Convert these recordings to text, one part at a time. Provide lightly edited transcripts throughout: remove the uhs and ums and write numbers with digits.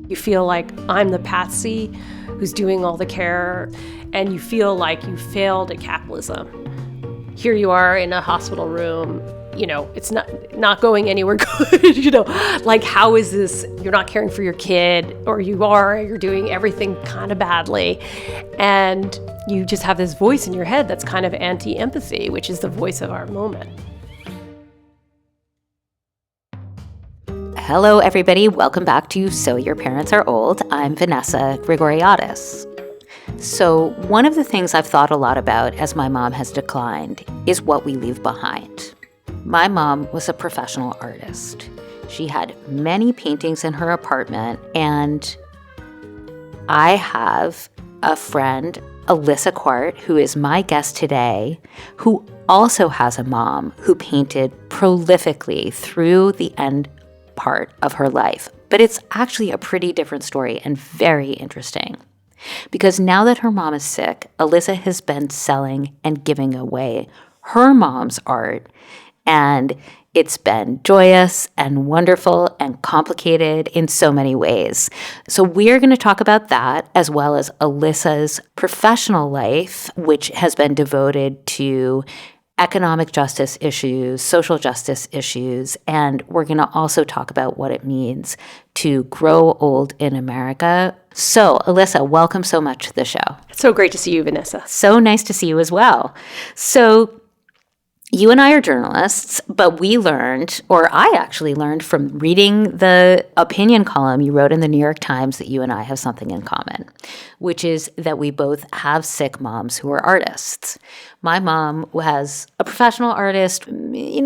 You feel like I'm the patsy who's doing all the care, and you feel like you failed at capitalism. Here you are in a hospital room, it's not going anywhere good, like how is this, you're not caring for your kid, or you're doing everything kind of badly, and you just have this voice in your head that's kind of anti-empathy, which is the voice of our moment. Hello, everybody. Welcome back to So Your Parents Are Old. I'm Vanessa Grigoriadis. So one of the things I've thought a lot about as my mom has declined is what we leave behind. My mom was a professional artist. She had many paintings in her apartment, and I have a friend, Alissa Quart, who is my guest today, who also has a mom who painted prolifically through the end part of her life. But it's actually a pretty different story and very interesting. Because now that her mom is sick, Alissa has been selling and giving away her mom's art, and it's been joyous and wonderful and complicated in so many ways. So we're going to talk about that, as well as Alissa's professional life, which has been devoted to economic justice issues, social justice issues, and we're going to also talk about what it means to grow old in America. So, Alissa, welcome so much to the show. It's so great to see you, Vanessa. So nice to see you as well. So, you and I are journalists, but we learned, or I actually learned from reading the opinion column you wrote in the New York Times, that you and I have something in common, which is that we both have sick moms who are artists. My mom was a professional artist. She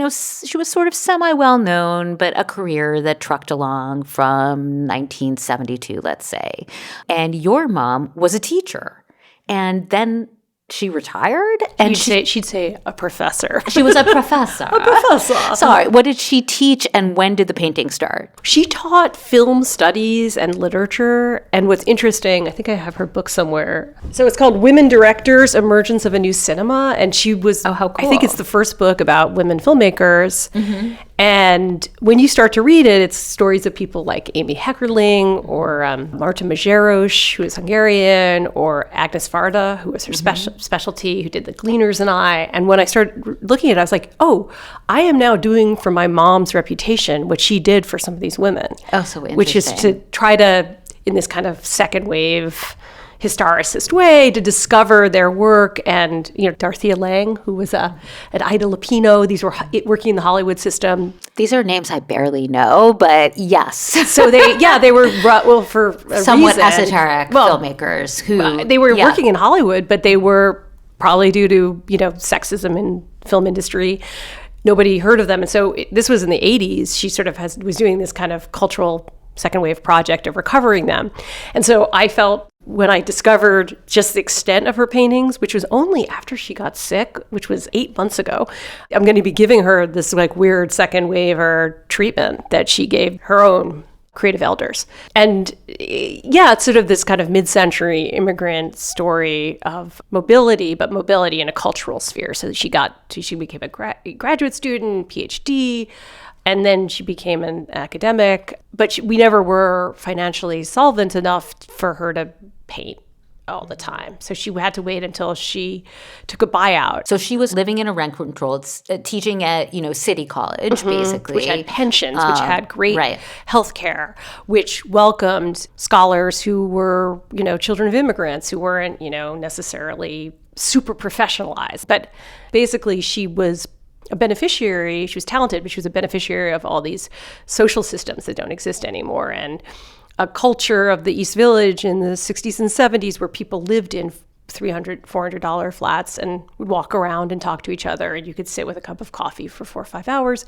was sort of semi-well-known, but a career that trucked along from 1972, let's say. And your mom was a teacher. And then she retired, and she'd say a professor. She was a professor. A professor. Sorry, what did she teach, and when did the painting start? She taught film studies and literature, and what's interesting, I think I have her book somewhere. So it's called Women Directors, Emergence of a New Cinema, and she was, how cool. I think it's the first book about women filmmakers. Mm-hmm. And when you start to read it, it's stories of people like Amy Heckerling, or Marta Majeros, who is Hungarian, or Agnes Varda, who was her specialty, who did The Gleaners and I. And when I started looking at it, I was like, oh, I am now doing for my mom's reputation what she did for some of these women. Oh, so interesting. Which is to try to, in this kind of second wave historicist way, to discover their work. And, Dorothea Lange, who was at Ida Lupino, these were working in the Hollywood system. These are names I barely know, but yes. So they were, for a somewhat reason, esoteric filmmakers who... They were working in Hollywood, but they were probably due to, sexism in film industry. Nobody heard of them. And so this was in the 80s. She sort of was doing this kind of cultural second wave project of recovering them. And so I felt, when I discovered just the extent of her paintings, which was only after she got sick, which was 8 months ago, I'm going to be giving her this weird second wave or treatment that she gave her own creative elders. And it's sort of this kind of mid-century immigrant story of mobility, but mobility in a cultural sphere. So she became a graduate student, PhD, and then she became an academic, but we never were financially solvent enough for her to paint all the time. So she had to wait until she took a buyout. So she was living in a rent-controlled, teaching at, City College, basically. Which had pensions, which had great health care, which welcomed scholars who were, children of immigrants, who weren't, necessarily super professionalized. But basically she was a beneficiary. She was talented, but she was a beneficiary of all these social systems that don't exist anymore. And a culture of the East Village in the 60s and 70s where people lived in $300, $400 flats and would walk around and talk to each other, and you could sit with a cup of coffee for 4 or 5 hours.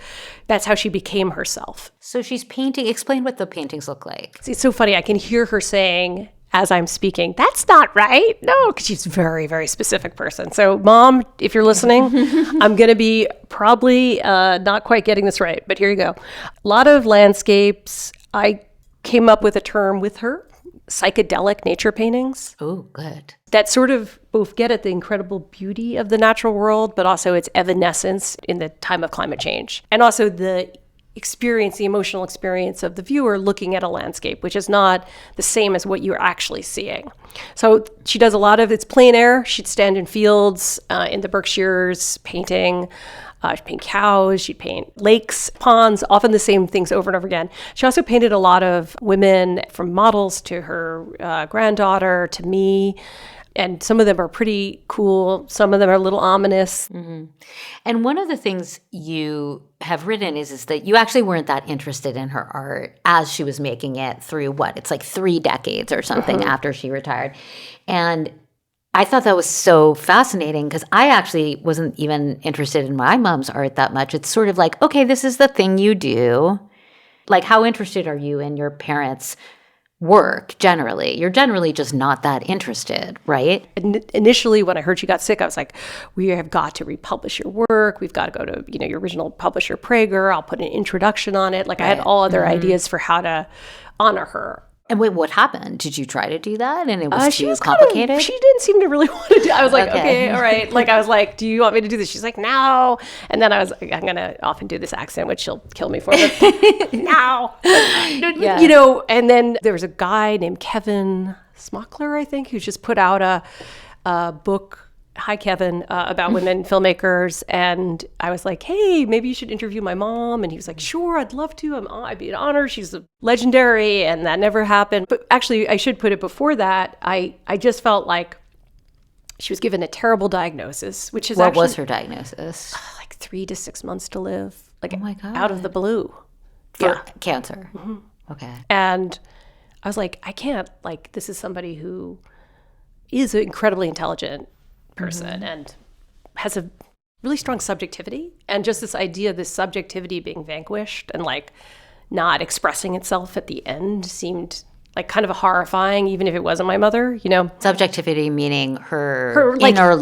That's how she became herself. So she's painting. Explain what the paintings look like. It's so funny. I can hear her saying, as I'm speaking, that's not right. No, because she's a very, very specific person. So Mom, if you're listening, I'm going to be probably not quite getting this right, but here you go. A lot of landscapes. I came up with a term with her, psychedelic nature paintings. Oh, good. That sort of both get at the incredible beauty of the natural world, but also its evanescence in the time of climate change. And also the experience, the emotional experience of the viewer looking at a landscape, which is not the same as what you're actually seeing. So she does a lot of, it's plein air. She'd stand in fields in the Berkshires painting. She'd paint cows, she'd paint lakes, ponds, often the same things over and over again. She also painted a lot of women, from models to her granddaughter to me. And some of them are pretty cool. Some of them are a little ominous. Mm-hmm. And one of the things you have written is that you actually weren't that interested in her art as she was making it through it's like 3 decades or something after she retired. And I thought that was so fascinating because I actually wasn't even interested in my mom's art that much. It's sort of like, okay, this is the thing you do. Like, how interested are you in your parents' work generally? You're generally just not that interested, right? Initially, when I heard she got sick, I was like, we have got to republish your work. We've got to go to, your original publisher, Prager. I'll put an introduction on it. Like, I had all other ideas for how to honor her. And wait, what happened? Did you try to do that and it was too complicated? She didn't seem to really want to do it. I was like, okay, all right. Like, I was like, do you want me to do this? She's like, no. And then I was like, I'm going to often do this accent, which she'll kill me for. But no. Yeah. And then there was a guy named Kevin Smockler, I think, who just put out a book, hi, Kevin, about women filmmakers. And I was like, hey, maybe you should interview my mom. And he was like, sure, I'd love to. I'd be an honor. She's legendary. And that never happened. But actually, I should put it before that. I just felt like she was given a terrible diagnosis, which is What was her diagnosis? Like 3 to 6 months to live. Like, oh my God. Out of the blue. For cancer. Mm-hmm. Okay. And I was like, I can't. Like, this is somebody who is incredibly intelligent person and has a really strong subjectivity, and just this idea of this subjectivity being vanquished and like not expressing itself at the end seemed like kind of a horrifying, even if it wasn't my mother, Subjectivity meaning her like, inner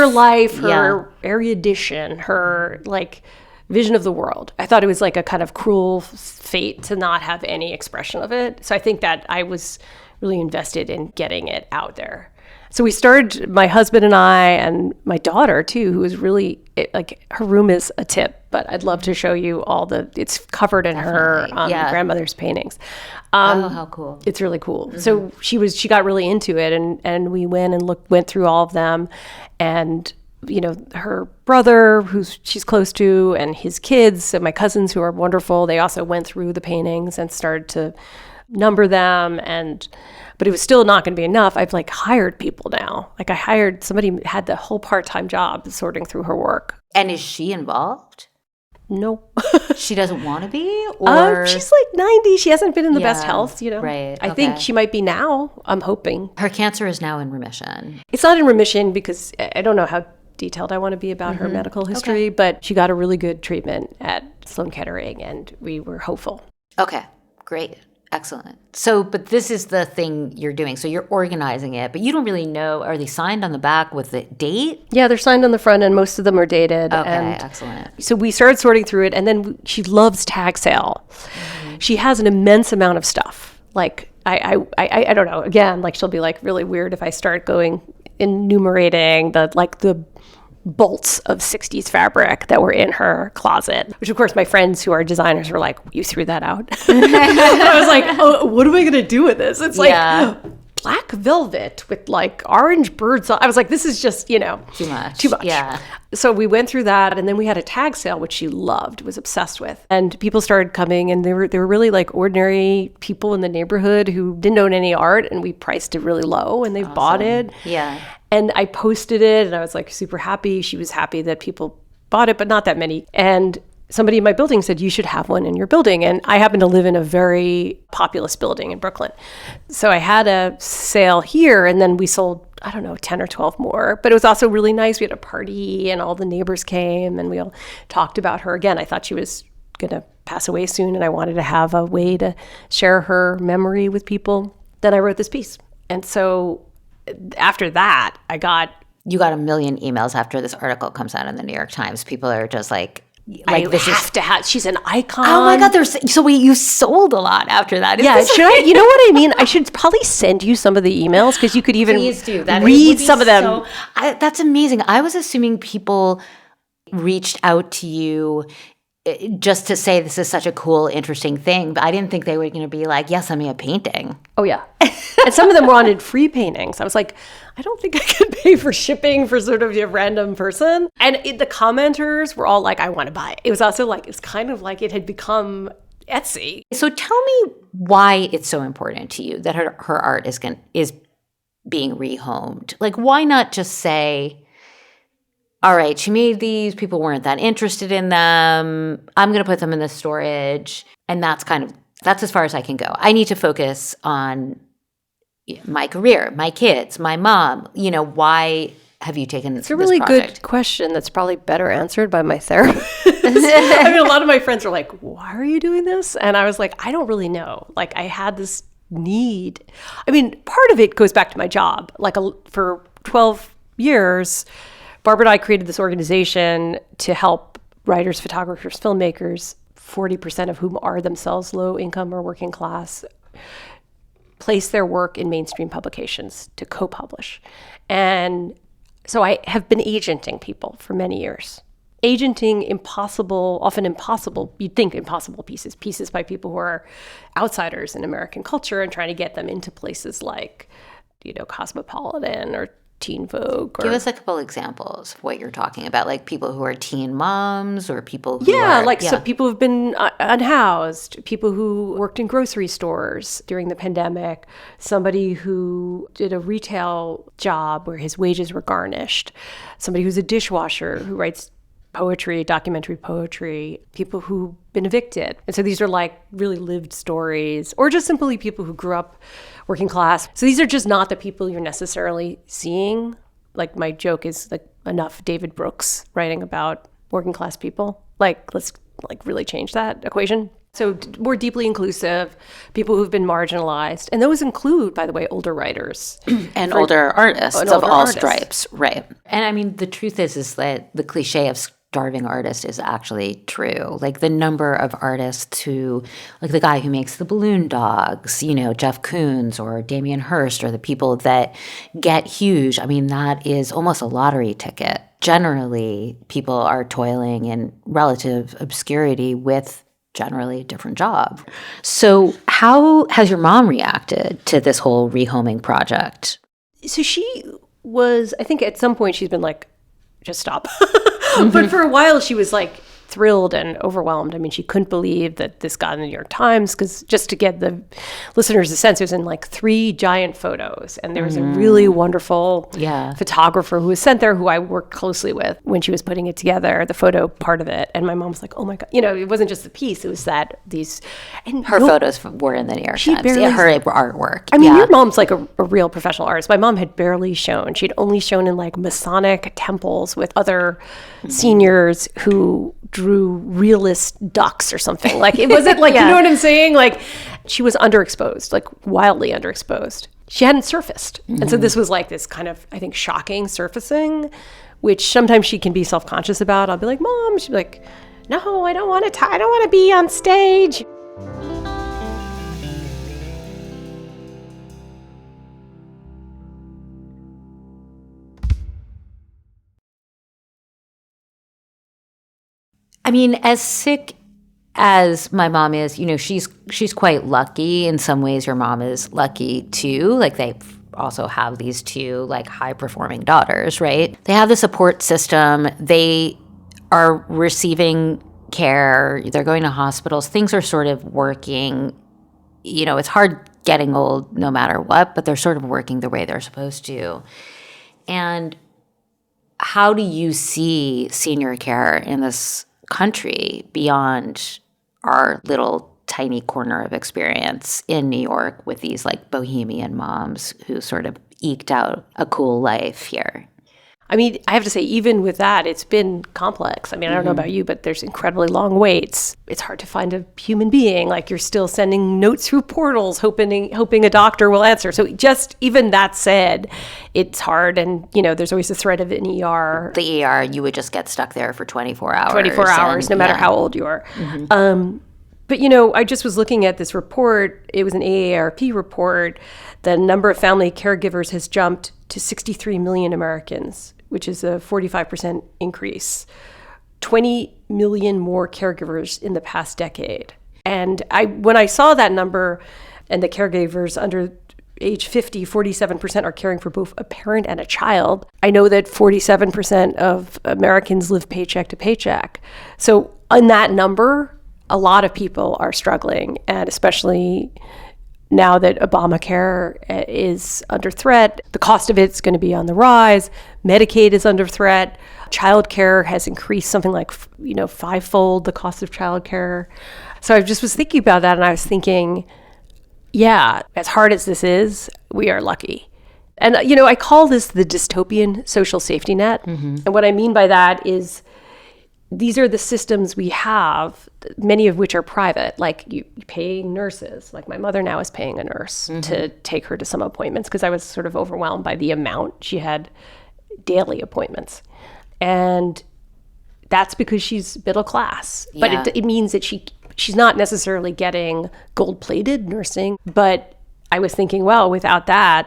life, her erudition, her like vision of the world. I thought it was like a kind of cruel fate to not have any expression of it. So I think that I was really invested in getting it out there. So we started, my husband and I, and my daughter too, who is really, like, her room is a tip, but I'd love to show you it's covered in her grandmother's paintings. How cool. It's really cool. Mm-hmm. So she got really into it, and we went and went through all of them, and her brother, who she's close to, and his kids, and my cousins, who are wonderful, they also went through the paintings and started to number them, but it was still not going to be enough. I've like hired people now. Like, I hired somebody who had the whole part-time job sorting through her work. And is she involved? No. She doesn't want to be? Or she's like 90. She hasn't been in the best health, Right. I think she might be now. I'm hoping. Her cancer is now in remission. It's not in remission because I don't know how detailed I want to be about her medical history, but she got a really good treatment at Sloan Kettering, and we were hopeful. Okay, great. Excellent. So, but this is the thing you're doing. So you're organizing it, but you don't really know, are they signed on the back with the date? Yeah, they're signed on the front, and most of them are dated. Okay, excellent. So we started sorting through it, and then she loves tag sale. Mm-hmm. She has an immense amount of stuff. Like, I don't know. Again, like, she'll be like really weird if I start enumerating the bolts of 60s fabric that were in her closet, which of course my friends who are designers were like, you threw that out? I was like, oh, what am I going to do with this? It's like black velvet with like orange birds. I was like, this is just, too much. Yeah. So we went through that, and then we had a tag sale, which she loved, was obsessed with. And people started coming, and they were really like ordinary people in the neighborhood who didn't own any art, and we priced it really low, and they bought it. Yeah. And I posted it, and I was like super happy. She was happy that people bought it, but not that many. And somebody in my building said, you should have one in your building. And I happen to live in a very populous building in Brooklyn. So I had a sale here, and then we sold, 10 or 12 more. But it was also really nice. We had a party, and all the neighbors came, and we all talked about her. Again, I thought she was going to pass away soon, and I wanted to have a way to share her memory with people. Then I wrote this piece. And so after that, you got a million emails after this article comes out in the New York Times. People are just like she's an icon. Oh my God, you sold a lot after that. Should I, you know what I mean? I should probably send you some of the emails, because you could even read some of them. That's amazing. I was assuming people reached out to you just to say this is such a cool, interesting thing. But I didn't think they were going to be like, yeah, send me a painting. Oh, yeah. And some of them wanted free paintings. I was like, I don't think I could pay for shipping for sort of a random person. And the commenters were all like, I want to buy it. It was also like, it's kind of like it had become Etsy. So tell me why it's so important to you that her art is being rehomed. Like, why not just say, all right, she made these, people weren't that interested in them, I'm going to put them in the storage, and that's as far as I can go. I need to focus on my career, my kids, my mom. Why have you taken this project? It's a really good question that's probably better answered by my therapist. I mean, a lot of my friends are like, why are you doing this? And I was like, I don't really know. Like, I had this need. I mean, part of it goes back to my job. Like, for 12 years, Barbara and I created this organization to help writers, photographers, filmmakers, 40% of whom are themselves low income or working class, place their work in mainstream publications to co-publish. And so I have been agenting people for many years. Agenting often impossible, you'd think impossible pieces by people who are outsiders in American culture, and trying to get them into places like, Cosmopolitan or Teen Vogue. Give us a couple examples of what you're talking about, like people who are teen moms or people who so people who've been unhoused, people who worked in grocery stores during the pandemic, somebody who did a retail job where his wages were garnished, somebody who's a dishwasher who writes poetry, documentary poetry, people who've been evicted. And so these are like really lived stories, or just simply people who grew up working class. So these are just not the people you're necessarily seeing. Like, my joke is like, enough David Brooks writing about working class people. Like, let's really change that equation. So more deeply inclusive, people who've been marginalized. And those include, by the way, older writers. And older artists of all stripes. Right. And I mean, the truth is that the cliche of starving artist is actually true. Like, the number of artists who, like the guy who makes the balloon dogs, Jeff Koons or Damien Hirst, or the people that get huge, I mean, that is almost a lottery ticket. Generally, people are toiling in relative obscurity with generally a different job. So how has your mom reacted to this whole rehoming project? So she was, I think at some point she's been like, just stop. But for a while she was like thrilled and overwhelmed. I mean, she couldn't believe that this got in the New York Times, because just to get the listeners a sense, it was in like 3 giant photos. And there was a really wonderful photographer who was sent there, who I worked closely with when she was putting it together, the photo part of it. And my mom was like, oh my God, it wasn't just the piece, it was that her photos were in the New York Times. Her artwork. I mean, your mom's like a real professional artist. My mom had barely shown. She'd only shown in like Masonic temples with other seniors who drew realist ducks or something. Like, it wasn't like, you know what I'm saying? Like, she was underexposed, like wildly underexposed. She hadn't surfaced. And so this was like this kind of, I think, shocking surfacing, which sometimes she can be self-conscious about. I'll be like, Mom, she'd be like, no, I don't want to be on stage. I mean, as sick as my mom is, she's quite lucky. In some ways, your mom is lucky too. Like, they also have these 2 like high-performing daughters, right? They have the support system. They are receiving care. They're going to hospitals. Things are sort of working. It's hard getting old no matter what, but they're sort of working the way they're supposed to. And how do you see senior care in this country beyond our little tiny corner of experience in New York with these like bohemian moms who sort of eked out a cool life here? I mean, I have to say, even with that, it's been complex. I mean, I don't know about you, but there's incredibly long waits. It's hard to find a human being. Like, you're still sending notes through portals, hoping a doctor will answer. So just even that said, it's hard. And, there's always the threat of an ER. The ER, you would just get stuck there for 24 hours. 24 hours, no matter how old you are. But, I just was looking at this report. It was an AARP report. The number of family caregivers has jumped to 63 million Americans, which is a 45% increase 20 million more caregivers in the past decade. And when I saw that number, and the caregivers under age 50, 47% are caring for both a parent and a child. I know that 47% of Americans live paycheck to paycheck. So on that number, a lot of people are struggling, and especially now that Obamacare is under threat, the cost of it's going to be on the rise. Medicaid is under threat. Childcare has increased something like, fivefold the cost of childcare. So I just was thinking about that, and I was thinking, yeah, as hard as this is, we are lucky. And, I call this the dystopian social safety net. And what I mean by that is these are the systems we have, many of which are private, like you paying nurses. Like my mother now is paying a nurse to take her to some appointments because I was sort of overwhelmed by the amount. She had daily appointments. And that's because she's middle class. Yeah. But it means that she's not necessarily getting gold-plated nursing. But I was thinking, well, without that,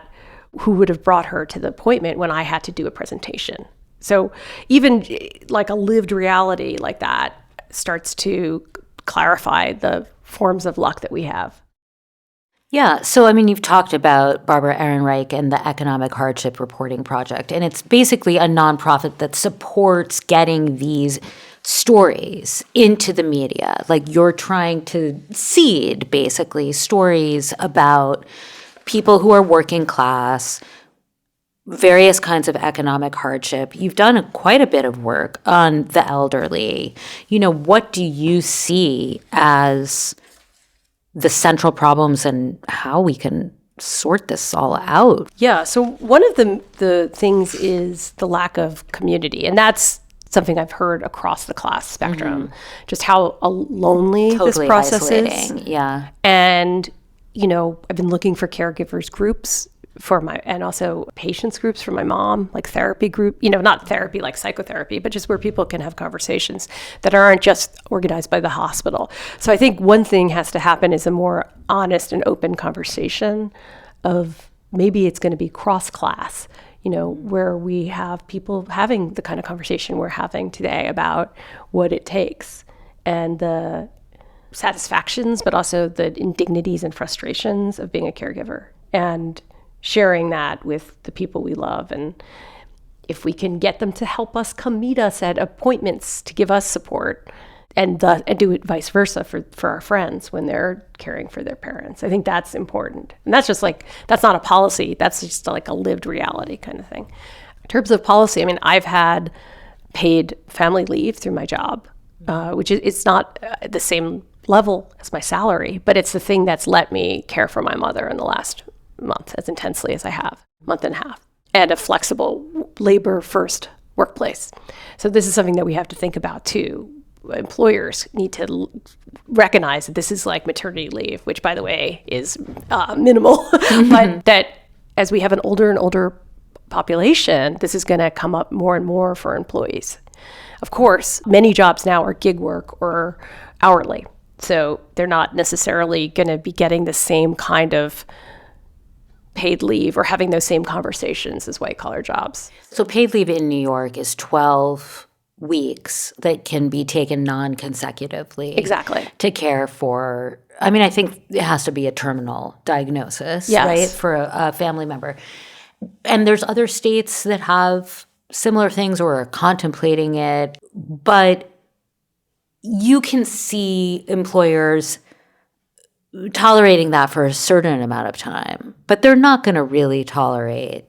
who would have brought her to the appointment when I had to do a presentation? So even like a lived reality like that starts to clarify the forms of luck that we have. Yeah. So, you've talked about Barbara Ehrenreich and the Economic Hardship Reporting Project, and it's basically a nonprofit that supports getting these stories into the media. Like you're trying to seed, basically, stories about people who are working class, various kinds of economic hardship. You've done quite a bit of work on the elderly. What do you see as the central problems and how we can sort this all out? Yeah, so one of the things is the lack of community, and that's something I've heard across the class spectrum, just how lonely Totally this process isolating. is. Yeah. And, I've been looking for caregivers groups and also patients groups for my mom, like therapy group, not therapy like psychotherapy, but just where people can have conversations that aren't just organized by the hospital. So I think one thing has to happen is a more honest and open conversation of maybe it's going to be cross-class, where we have people having the kind of conversation we're having today about what it takes and the satisfactions, but also the indignities and frustrations of being a caregiver, and sharing that with the people we love. And if we can get them to help us come meet us at appointments to give us support, and do it vice versa for our friends when they're caring for their parents. I think that's important. And that's just that's not a policy. That's just like a lived reality kind of thing. In terms of policy, I've had paid family leave through my job, which it's not the same level as my salary, but it's the thing that's let me care for my mother in the last month as intensely as I have, month and a half, and a flexible labor-first workplace. So this is something that we have to think about too. Employers need to recognize that this is like maternity leave, which, by the way, is minimal, but that as we have an older and older population, this is going to come up more and more for employees. Of course, many jobs now are gig work or hourly, so they're not necessarily going to be getting the same kind of paid leave or having those same conversations as white-collar jobs. So paid leave in New York is 12 weeks that can be taken non-consecutively. Exactly. To care for, I think it has to be a terminal diagnosis, yes, right, for a family member. And there's other states that have similar things or are contemplating it, but you can see employers tolerating that for a certain amount of time, but they're not going to really tolerate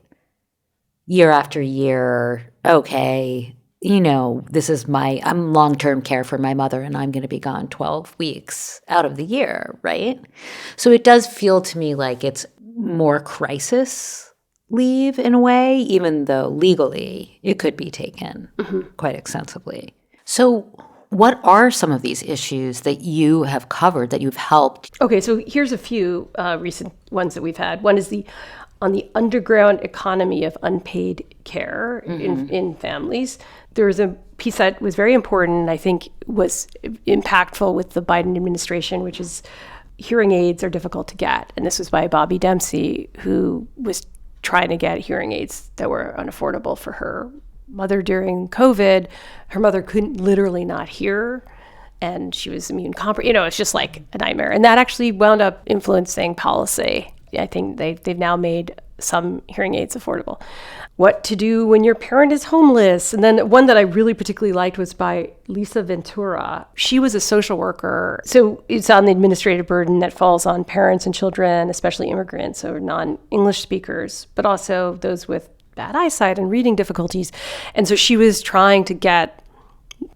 year after year, okay, this is I'm long-term care for my mother and I'm going to be gone 12 weeks out of the year, right? So it does feel to me like it's more crisis leave in a way, even though legally it could be taken quite extensively. So what are some of these issues that you have covered, that you've helped? Okay, so here's a few recent ones that we've had. One is on the underground economy of unpaid care in families. There was a piece that was very important and I think was impactful with the Biden administration, which is hearing aids are difficult to get. And this was by Bobby Dempsey, who was trying to get hearing aids that were unaffordable for her mother during COVID, her mother couldn't literally not hear, and she was immune compromised. It's just like a nightmare. And that actually wound up influencing policy. I think they've now made some hearing aids affordable. What to do when your parent is homeless. And then one that I really particularly liked was by Lisa Ventura. She was a social worker. So it's on the administrative burden that falls on parents and children, especially immigrants or non-English speakers, but also those with bad eyesight and reading difficulties. And so she was trying to get,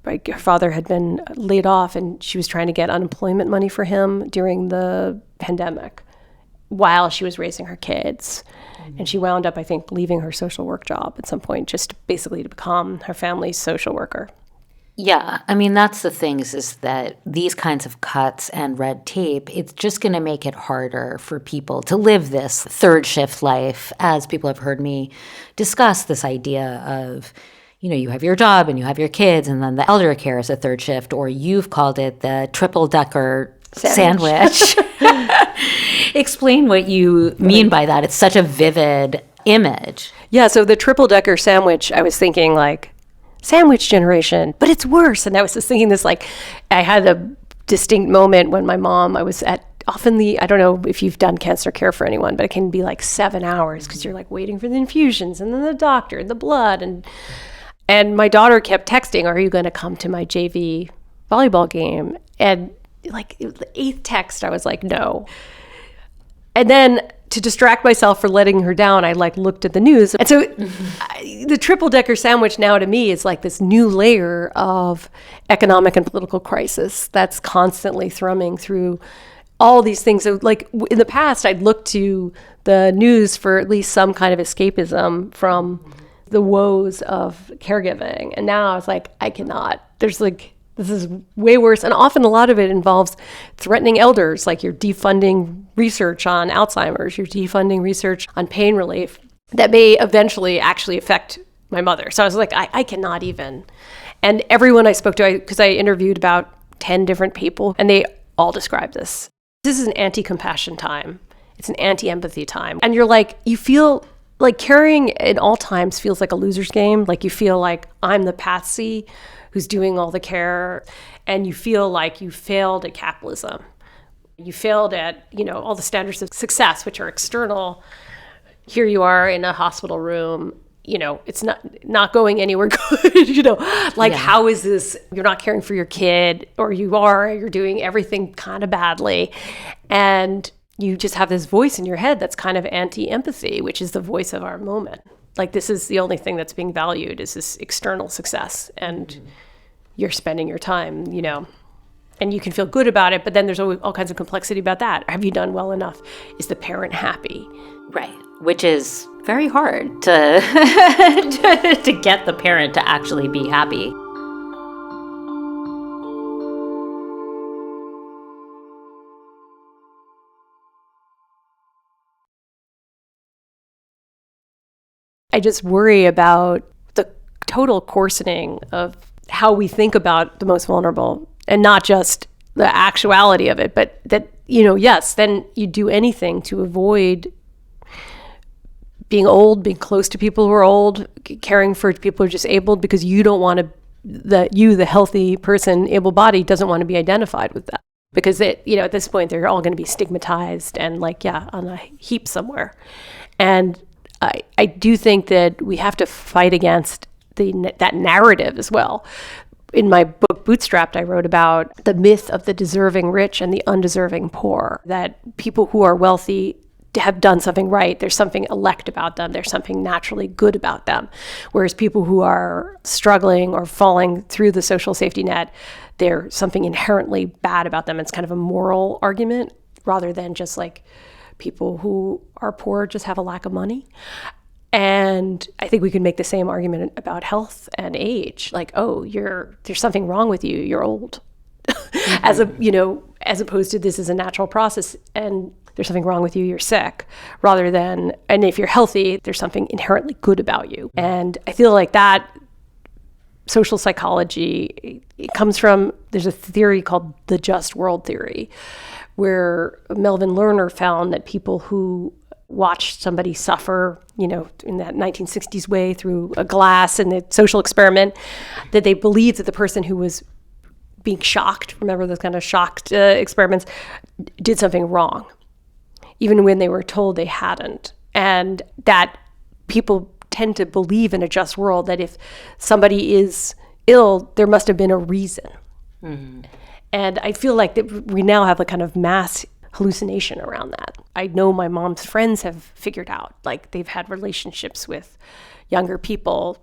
like, her father had been laid off, and she was trying to get unemployment money for him during the pandemic while she was raising her kids. And she wound up, I think, leaving her social work job at some point, just basically to become her family's social worker. Yeah, I mean, that's the thing is that these kinds of cuts and red tape, it's just going to make it harder for people to live this third shift life, as people have heard me discuss this idea of, you have your job and you have your kids, and then the elder care is a third shift, or you've called it the triple-decker sandwich. Explain what you mean by that. It's such a vivid image. Yeah, so the triple-decker sandwich, I was thinking like sandwich generation, but it's worse. And I was just thinking this, like, I had a distinct moment when my mom, I was at often I don't know if you've done cancer care for anyone, but it can be like 7 hours because you're like waiting for the infusions and then the doctor and the blood. And my daughter kept texting, are you going to come to my JV volleyball game? And like the 8th text, I was like, no. And then to distract myself for letting her down, I like looked at the news. And so the triple-decker sandwich now to me is like this new layer of economic and political crisis that's constantly thrumming through all these things. So like in the past, I'd look to the news for at least some kind of escapism from the woes of caregiving. And now I was like, I cannot. There's like, this is way worse. And often a lot of it involves threatening elders, like you're defunding research on Alzheimer's, you're defunding research on pain relief that may eventually actually affect my mother. So I was like, I cannot even. And everyone I spoke to, because I interviewed about 10 different people, and they all described this. This is an anti-compassion time. It's an anti-empathy time. And you're like, you feel like caring in all times feels like a loser's game. Like you feel like I'm the patsy who's doing all the care, and you feel like you failed at capitalism. You failed at, all the standards of success, which are external. Here you are in a hospital room, it's not going anywhere good, How is this? You're not caring for your kid, or you're doing everything kind of badly. And you just have this voice in your head that's kind of anti-empathy, which is the voice of our moment. Like, this is the only thing that's being valued is this external success. And you're spending your time, and you can feel good about it, but then there's all kinds of complexity about that. Have you done well enough? Is the parent happy? Right, which is very hard to to get the parent to actually be happy. I just worry about the total coarsening of how we think about the most vulnerable, and not just the actuality of it, but that, yes, then you do anything to avoid being old, being close to people who are old, caring for people who are disabled, because you don't want to, the healthy person, able-bodied, doesn't want to be identified with that. Because at this point, they're all going to be stigmatized and on a heap somewhere. And I do think that we have to fight against that narrative as well. In my book, Bootstrapped, I wrote about the myth of the deserving rich and the undeserving poor, that people who are wealthy have done something right. There's something elect about them. There's something naturally good about them. Whereas people who are struggling or falling through the social safety net, there's something inherently bad about them. It's kind of a moral argument rather than just like people who are poor just have a lack of money. And I think we can make the same argument about health and age. Like, there's something wrong with you. You're old. Mm-hmm. as opposed to this is a natural process and there's something wrong with you, you're sick, rather than, and if you're healthy, there's something inherently good about you. And I feel like that social psychology, it comes from, there's a theory called the just world theory, where Melvin Lerner found that people who watch somebody suffer, in that 1960s way through a glass and the social experiment, that they believed that the person who was being shocked, remember those kind of shocked experiments, did something wrong, even when they were told they hadn't. And that people tend to believe in a just world, that if somebody is ill, there must have been a reason. Mm-hmm. And I feel like that we now have a kind of mass hallucination around that. I know my mom's friends have figured out, like they've had relationships with younger people,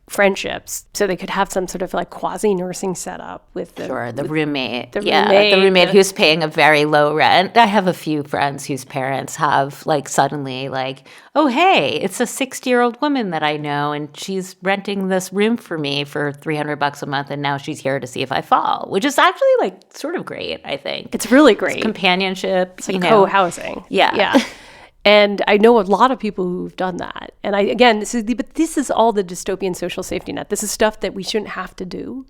friendships, so they could have some sort of like quasi-nursing setup with the roommate. The roommate who's paying a very low rent. I have a few friends whose parents have like suddenly like, oh, hey, it's a 60-year-old woman that I know and she's renting this room for me for $300 a month and now she's here to see if I fall, which is actually like sort of great, I think. It's really great. It's companionship. It's like co-housing. Yeah. And I know a lot of people who've done that. And this is all the dystopian social safety net. This is stuff that we shouldn't have to do,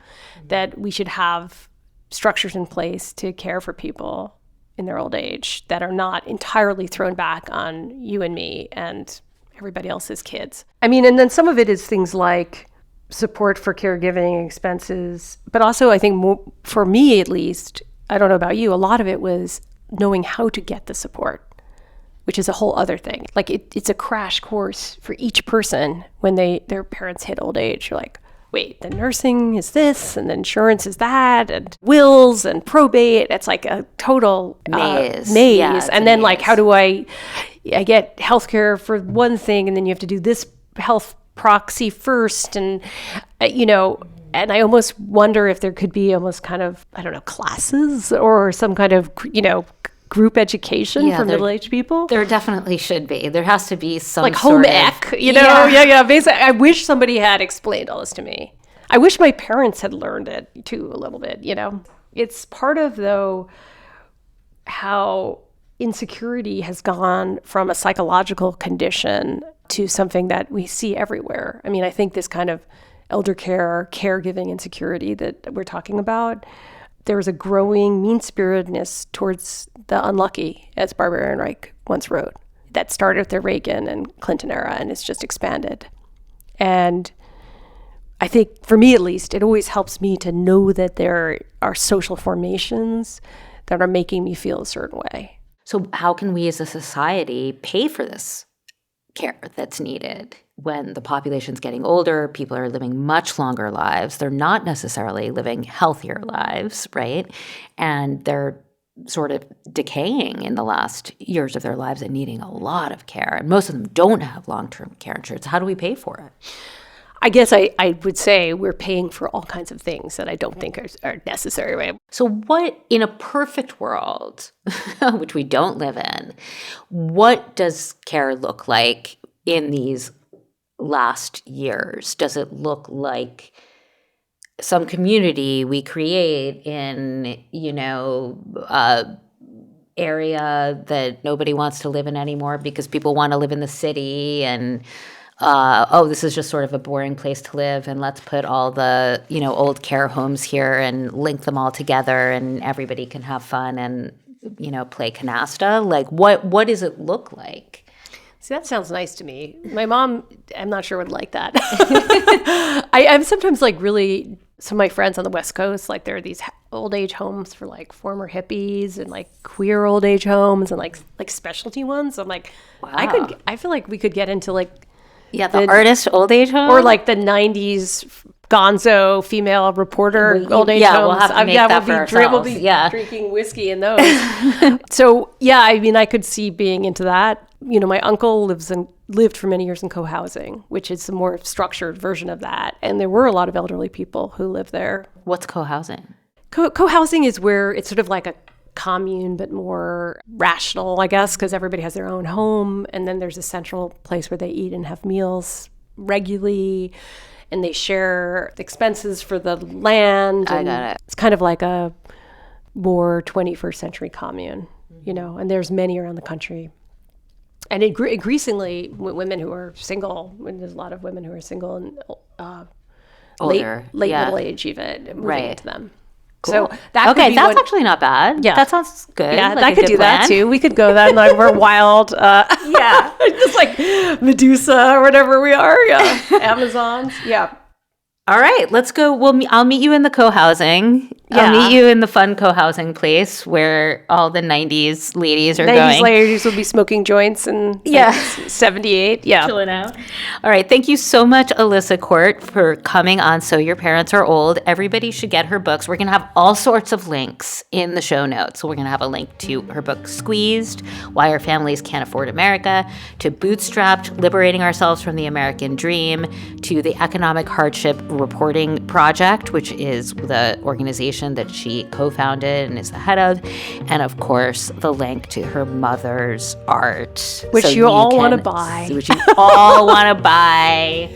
that we should have structures in place to care for people in their old age that are not entirely thrown back on you and me and everybody else's kids. I mean, and then some of it is things like support for caregiving expenses, but also I think more, for me at least, I don't know about you, a lot of it was knowing how to get the support, which is a whole other thing. Like it's a crash course for each person when their parents hit old age. You're like, wait, the nursing is this, and the insurance is that, and wills and probate. It's like a total maze. Yeah, and then like, how do I get healthcare for one thing, and then you have to do this health proxy first, and and I almost wonder if there could be almost kind of, I don't know, classes or some kind of, group education for middle-aged people. There definitely should be. There has to be some like home ec, Yeah. Basically, I wish somebody had explained all this to me. I wish my parents had learned it too a little bit. It's part of though how insecurity has gone from a psychological condition to something that we see everywhere. I mean, I think this kind of elder care, caregiving insecurity that we're talking about, there's a growing mean-spiritedness towards the unlucky, as Barbara Ehrenreich once wrote, that started with the Reagan and Clinton era and it's just expanded. And I think, for me at least, it always helps me to know that there are social formations that are making me feel a certain way. So how can we as a society pay for this care that's needed? When the population's getting older, people are living much longer lives. They're not necessarily living healthier lives, right? And they're sort of decaying in the last years of their lives and needing a lot of care. And most of them don't have long-term care insurance. How do we pay for it? I guess I would say we're paying for all kinds of things that I don't think are necessary. Right? So what, in a perfect world, which we don't live in, what does care look like in these last years? Does it look like some community we create in, area that nobody wants to live in anymore because people want to live in the city and this is just sort of a boring place to live and let's put all the, old care homes here and link them all together and everybody can have fun and, play canasta? Like what does it look like? See, that sounds nice to me. My mom, I'm not sure would like that. I'm sometimes like really, some of my friends on the West Coast, like there are these old age homes for like former hippies and like queer old age homes and like specialty ones. I'm like, wow. I feel like we could get into like the artist old age home or like the 90s gonzo female reporter old age homes. We'll have to make that for ourselves. We'll be drinking whiskey in those. So I mean, I could see being into that. My uncle lived for many years in co-housing, which is a more structured version of that. And there were a lot of elderly people who lived there. What's co-housing? Co-housing is where it's sort of like a commune, but more rational, I guess, because everybody has their own home. And then there's a central place where they eat and have meals regularly. And they share the expenses for the land. I got it. It's kind of like a more 21st century commune, and there's many around the country. And increasingly, women who are single, there's a lot of women who are single and older, late middle age even, moving into them. So that could okay, be that's actually not bad. Yeah. That sounds good. Yeah, Like I a could good do that plan. too. We could go that like we're wild. Yeah. Just like Medusa or whatever we are. Yeah. Amazons. Yeah. All right, let's go. I'll meet you in the co-housing. I'll Yeah. meet you in the fun co-housing place where all the 90s ladies are 90s going. ladies will be smoking joints and Yeah. 78. Yeah. Chilling out. All right. Thank you so much, Alissa Quart, for coming on So Your Parents Are Old. Everybody should get her books. We're going to have all sorts of links in the show notes. So we're going to have a link to her book, Squeezed, Why Our Families Can't Afford America, to Bootstrapped, Liberating Ourselves from the American Dream, to the Economic Hardship Reporting Project, which is the organization that she co-founded and is the head of, and of course the link to her mother's art, Which you all want to buy. which you all want to buy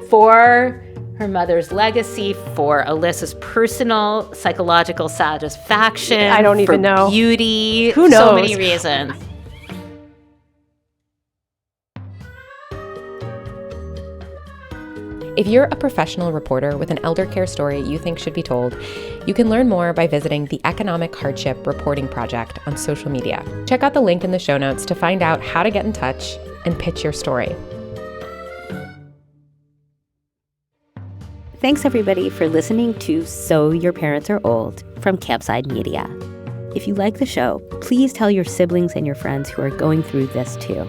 for her mother's legacy, for Alyssa's personal psychological satisfaction. I don't even for know. Beauty. Who So knows? many reasons. If you're a professional reporter with an elder care story you think should be told, you can learn more by visiting the Economic Hardship Reporting Project on social media. Check out the link in the show notes to find out how to get in touch and pitch your story. Thanks everybody for listening to So Your Parents Are Old from Campside Media. If you like the show, please tell your siblings and your friends who are going through this too.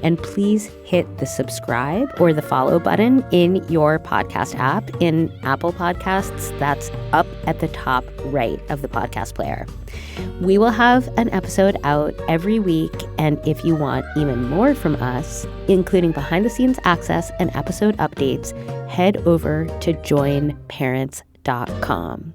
And please hit the subscribe or the follow button in your podcast app. In Apple Podcasts, that's up at the top right of the podcast player. We will have an episode out every week, and if you want even more from us, including behind-the-scenes access and episode updates, head over to joinparents.com.